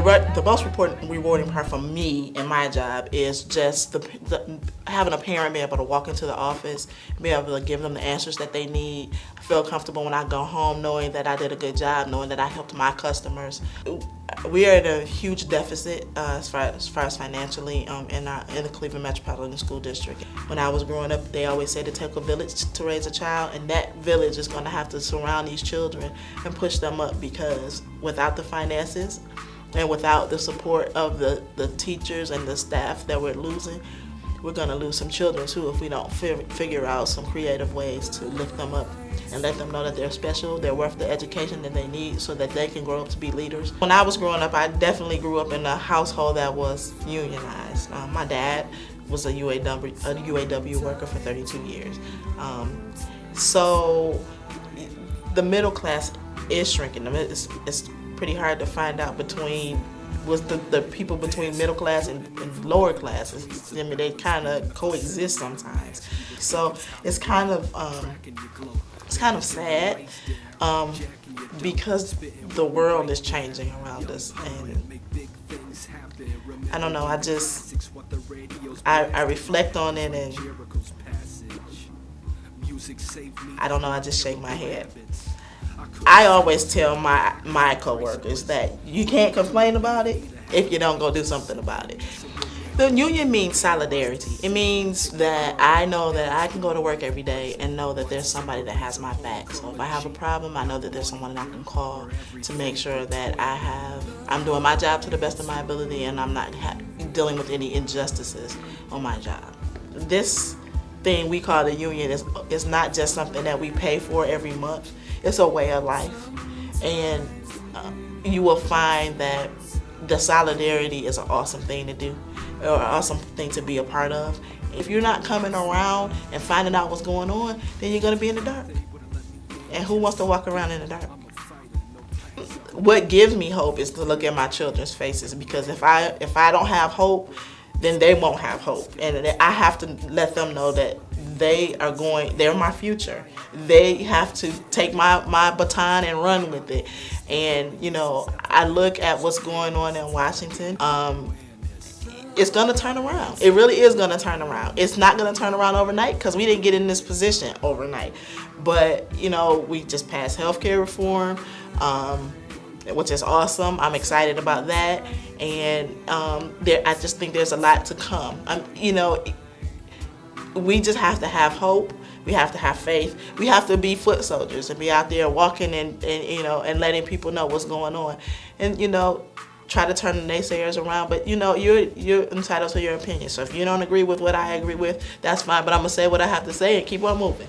The most rewarding part for me in my job is just having a parent be able to walk into the office, be able to give them the answers that they need. I feel comfortable when I go home knowing that I did a good job, knowing that I helped my customers. We are at a huge deficit as far as financially in the Cleveland Metropolitan School District. When I was growing up, they always said it took a village to raise a child, and that village is going to have to surround these children and push them up, because without the finances and without the support of the teachers and the staff that we're losing, we're going to lose some children too if we don't figure out some creative ways to lift them up and let them know that they're special, they're worth the education that they need so that they can grow up to be leaders. When I was growing up, I definitely grew up in a household that was unionized. My dad was a UAW worker for 32 years. So the middle class is shrinking. I mean, it's pretty hard to find out between the people between middle class and lower classes. I mean, they kind of coexist sometimes. So it's kind of sad because the world is changing around us, and I don't know. I reflect on it, and I don't know. I just shake my head. I always tell my coworkers that you can't complain about it if you don't go do something about it. The union means solidarity. It means that I know that I can go to work every day and know that there's somebody that has my back. So if I have a problem, I know that there's someone that I can call to make sure that I'm doing my job to the best of my ability, and I'm not dealing with any injustices on my job. This thing we call the union is not just something that we pay for every month. It's a way of life, and you will find that the solidarity is an awesome thing to do, or an awesome thing to be a part of. If you're not coming around and finding out what's going on, then you're going to be in the dark. And who wants to walk around in the dark? What gives me hope is to look at my children's faces, because if I don't have hope, then they won't have hope. And I have to let them know that they're my future. They have to take my baton and run with it. And, you know, I look at what's going on in Washington. It's gonna turn around. It really is gonna turn around. It's not gonna turn around overnight, because we didn't get in this position overnight. But, you know, we just passed healthcare reform, which is awesome. I'm excited about that. And I just think there's a lot to come. You know, we just have to have hope. We have to have faith. We have to be foot soldiers and be out there walking and you know, and letting people know what's going on. And, you know, try to turn the naysayers around. But, you know, you're entitled to your opinion. So if you don't agree with what I agree with, that's fine. But I'm going to say what I have to say and keep on moving.